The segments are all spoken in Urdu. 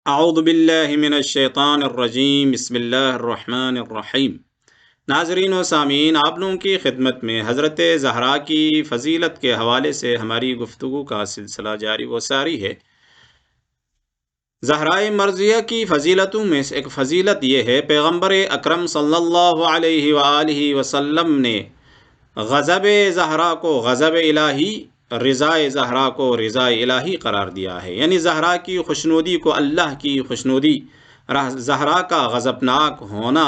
اعوذ باللہ من الشیطان الرجیم بسم اللہ الرحمن الرحیم۔ ناظرین و سامعین، آپ لوگوں کی خدمت میں حضرت زہرا کی فضیلت کے حوالے سے ہماری گفتگو کا سلسلہ جاری و ساری ہے۔ زہرائے مرضیہ کی فضیلتوں میں سے ایک فضیلت یہ ہے، پیغمبر اکرم صلی اللہ علیہ وآلہ وسلم نے غضب زہرا کو غضب الہی، رضائے زہرا کو رضائے الہی قرار دیا ہے، یعنی زہرا کی خوشنودی کو اللہ کی خوشنودی، زہرا کا غضبناک ہونا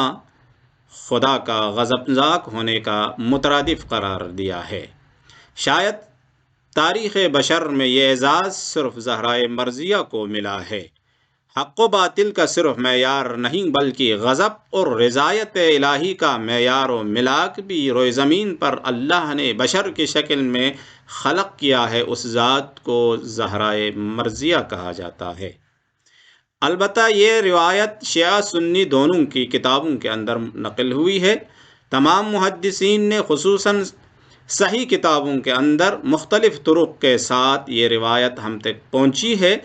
خدا کا غضبناک ہونے کا مترادف قرار دیا ہے۔ شاید تاریخ بشر میں یہ اعزاز صرف زہرائے مرضیہ کو ملا ہے۔ حق و باطل کا صرف معیار نہیں بلکہ غضب اور رضایت الہی کا معیار و ملاک بھی روئے زمین پر اللہ نے بشر کی شکل میں خلق کیا ہے، اس ذات کو زہرائے مرضیہ کہا جاتا ہے۔ البتہ یہ روایت شیعہ سنی دونوں کی کتابوں کے اندر نقل ہوئی ہے۔ تمام محدثین نے خصوصاً صحیح کتابوں کے اندر مختلف طرق کے ساتھ یہ روایت ہم تک پہنچی ہے۔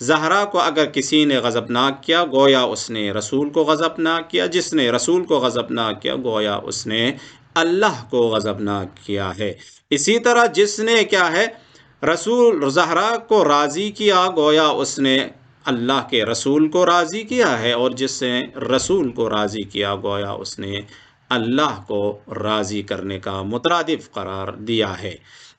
زہرا کو اگر کسی نے غضبناک کیا گویا اس نے رسول کو غضبناک کیا، جس نے رسول کو غضبناک کیا گویا اس نے اللہ کو غضبناک کیا ہے۔ اسی طرح جس نے کیا ہے رسول زہرا کو راضی کیا گویا اس نے اللہ کے رسول کو راضی کیا ہے، اور جس نے رسول کو راضی کیا گویا اس نے اللہ کو راضی کرنے کا مترادف قرار دیا ہے۔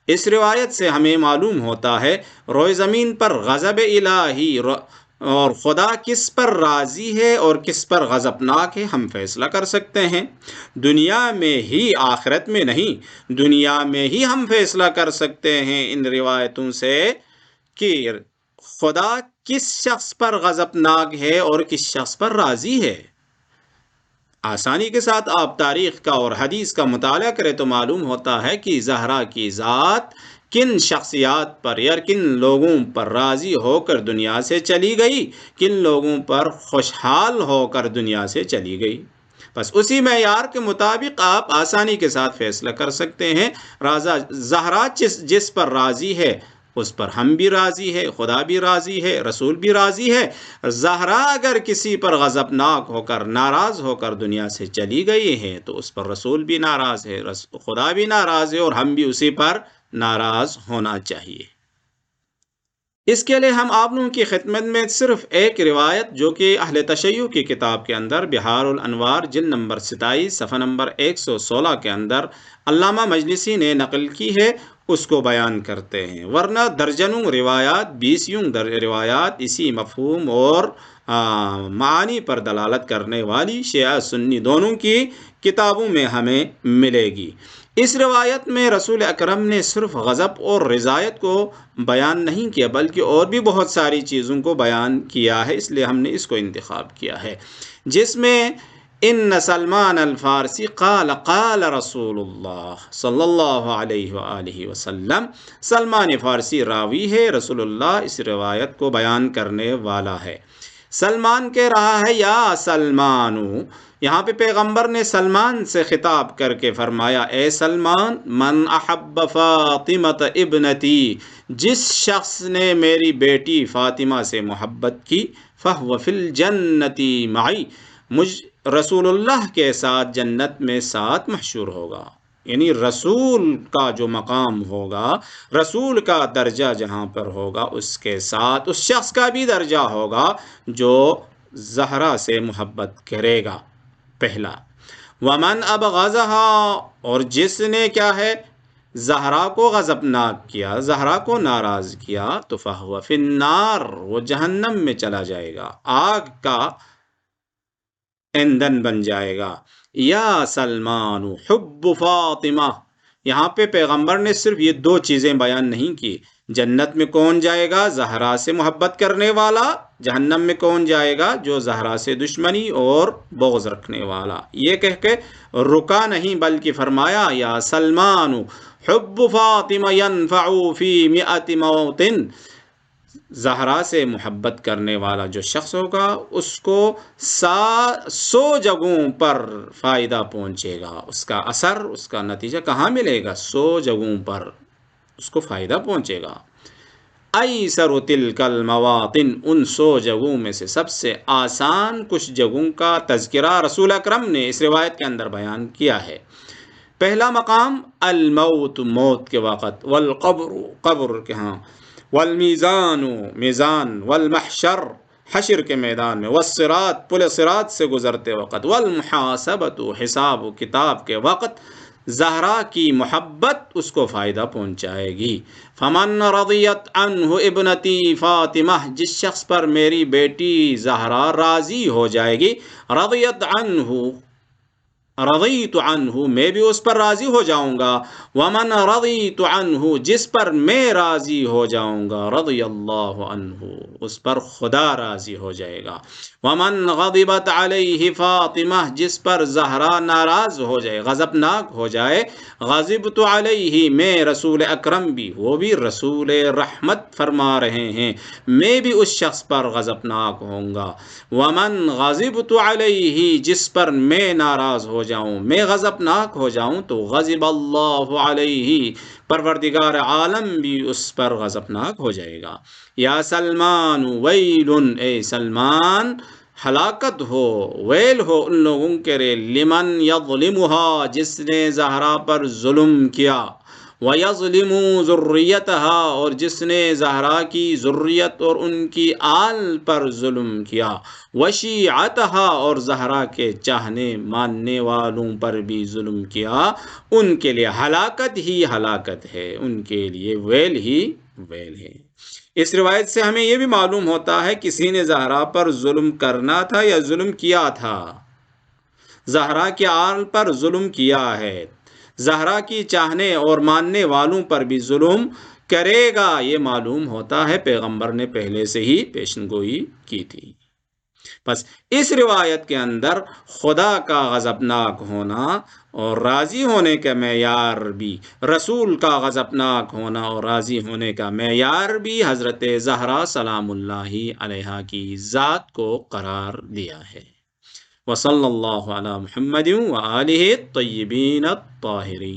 اس روایت سے ہمیں معلوم ہوتا ہے روئے زمین پر غضب الہی اور خدا کس پر راضی ہے اور کس پر غضبناک ہے ہم فیصلہ کر سکتے ہیں۔ دنیا میں ہی، آخرت میں نہیں، دنیا میں ہی ہم فیصلہ کر سکتے ہیں ان روایتوں سے کہ خدا کس شخص پر غضبناک ہے اور کس شخص پر راضی ہے۔ آسانی کے ساتھ آپ تاریخ کا اور حدیث کا مطالعہ کریں تو معلوم ہوتا ہے کہ زہرا کی ذات کن شخصیات پر یا کن لوگوں پر راضی ہو کر دنیا سے چلی گئی، کن لوگوں پر خوشحال ہو کر دنیا سے چلی گئی۔ بس اسی معیار کے مطابق آپ آسانی کے ساتھ فیصلہ کر سکتے ہیں۔ زہرا جس پر راضی ہے اس پر ہم بھی راضی ہے، خدا بھی راضی ہے، رسول بھی راضی ہے۔ زہرا اگر کسی پر غضبناک ہو کر، ناراض ہو کر دنیا سے چلی گئی ہے تو اس پر رسول بھی ناراض ہے، خدا بھی ناراض ہے، اور ہم بھی اسی پر ناراض ہونا چاہیے۔ اس کے لیے ہم آپ لوگوں کی خدمت میں صرف ایک روایت جو کہ اہل تشیع کی کتاب کے اندر بحار الانوار جلد نمبر 27 صفحہ نمبر 116 کے اندر علامہ مجلسی نے نقل کی ہے، اس کو بیان کرتے ہیں، ورنہ درجنوں روایات، 20 روایات اسی مفہوم اور معانی پر دلالت کرنے والی شیعہ سنی دونوں کی کتابوں میں ہمیں ملے گی۔ اس روایت میں رسول اکرم نے صرف غضب اور رضایت کو بیان نہیں کیا بلکہ اور بھی بہت ساری چیزوں کو بیان کیا ہے، اس لیے ہم نے اس کو انتخاب کیا ہے، جس میں ان سلمان الفارسی قال قال رسول اللہ صلی اللہ علیہ وآلہ وسلم، سلمان فارسی راوی ہے، رسول اللہ اس روایت کو بیان کرنے والا ہے۔ سلمان کہہ رہا ہے یا سلمانو، یہاں پہ پیغمبر نے سلمان سے خطاب کر کے فرمایا اے سلمان، من احب فاطمۃ ابنتی، جس شخص نے میری بیٹی فاطمہ سے محبت کی، فہو فی الجنۃ معی، مجھ رسول اللہ کے ساتھ جنت میں ساتھ محشور ہوگا۔ یعنی رسول کا جو مقام ہوگا، رسول کا درجہ جہاں پر ہوگا، اس کے ساتھ اس شخص کا بھی درجہ ہوگا جو زہرا سے محبت کرے گا۔ پہلا، ومن ابغضها، اور جس نے کیا ہے زہرا کو غضبناک کیا، زہرا کو ناراض کیا، تو فہو فی النار، وہ جہنم میں چلا جائے گا، آگ کا ایندھن بن جائے گا۔ یا سلمان حب فاطمہ، یہاں پہ پیغمبر نے صرف یہ دو چیزیں بیان نہیں کی، جنت میں کون جائے گا؟ زہرا سے محبت کرنے والا، جہنم میں کون جائے گا؟ جو زہرا سے دشمنی اور بغض رکھنے والا۔ یہ کہہ کے رکا نہیں بلکہ فرمایا یا سلمان حب فاطمہ ينفع فی 100 موت، زہرا سے محبت کرنے والا جو شخص ہوگا اس کو 100 جگہوں پر فائدہ پہنچے گا، اس کا اثر، اس کا نتیجہ کہاں ملے گا؟ 100 جگہوں پر اس کو فائدہ پہنچے گا۔ ایسر تلک المواطن، ان 100 جگہوں میں سے سب سے آسان کچھ جگہوں کا تذکرہ رسول اکرم نے اس روایت کے اندر بیان کیا ہے۔ پہلا مقام الموت، موت کے وقت، والقبر، قبر کے ہاں، والمیزان، میزان، والمحشر، حشر کے میدان میں، والصراط، پل صراط سے گزرتے وقت، والمحاسبۃ، حساب و کتاب کے وقت۔ زہرا کی محبت اس کو فائدہ پہنچائے گی۔ فمن رضیت عنہ ابنتی فاطمہ، جس شخص پر میری بیٹی زہرا راضی ہو جائے گی، رضیت عنہ، رضیت عنہ، میں بھی اس پر راضی ہو جاؤں گا، ومن رضیت عنہ، جس پر میں راضی ہو جاؤں گا، رضی اللہ عنہ، اس پر خدا راضی ہو جائے گا، ومن غضبت علیہ فاطمہ، جس پر زہرا ناراض ہو جائے، غضبناک ہو جائے، غضبت علیہ، میں رسول اکرم بھی، وہ بھی رسول رحمت فرما رہے ہیں، میں بھی اس شخص پر غضبناک ہوں گا، ومن غضبت علیہ، جس پر میں ناراض ہو جاؤں، میں غضبناک ہو جاؤں، تو غضب اللہ علیہ، پروردگار عالم بھی اس پر غضبناک ہو جائے گا۔ یا سلمان ویل، اے سلمان ہلاکت ہو، ویل ہو ان لوگوں کے لیے، لمن یظلمها، جس نے زہرا پر ظلم کیا، وَيَظْلِمُ ذُرِّيَّتَهَا، اور جس نے زہرا کی ذریت اور ان کی آل پر ظلم کیا، وَشِيعَتَهَا، اور زہرا کے چاہنے ماننے والوں پر بھی ظلم کیا، ان کے لیے ہلاکت ہی ہلاکت ہے، ان کے لیے ویل ہی ویل ہے۔ اس روایت سے ہمیں یہ بھی معلوم ہوتا ہے کسی نے زہرا پر ظلم کرنا تھا یا ظلم کیا تھا، زہرا کے آل پر ظلم کیا ہے، زہرا کی چاہنے اور ماننے والوں پر بھی ظلم کرے گا، یہ معلوم ہوتا ہے، پیغمبر نے پہلے سے ہی پیشن گوئی کی تھی۔ بس اس روایت کے اندر خدا کا غضبناک ہونا اور راضی ہونے کا معیار بھی، رسول کا غضبناک ہونا اور راضی ہونے کا معیار بھی حضرت زہرا سلام اللہ علیہا کی ذات کو قرار دیا ہے۔ وصلی اللہ علی محمد وآلہ الطیبین الطاہرین۔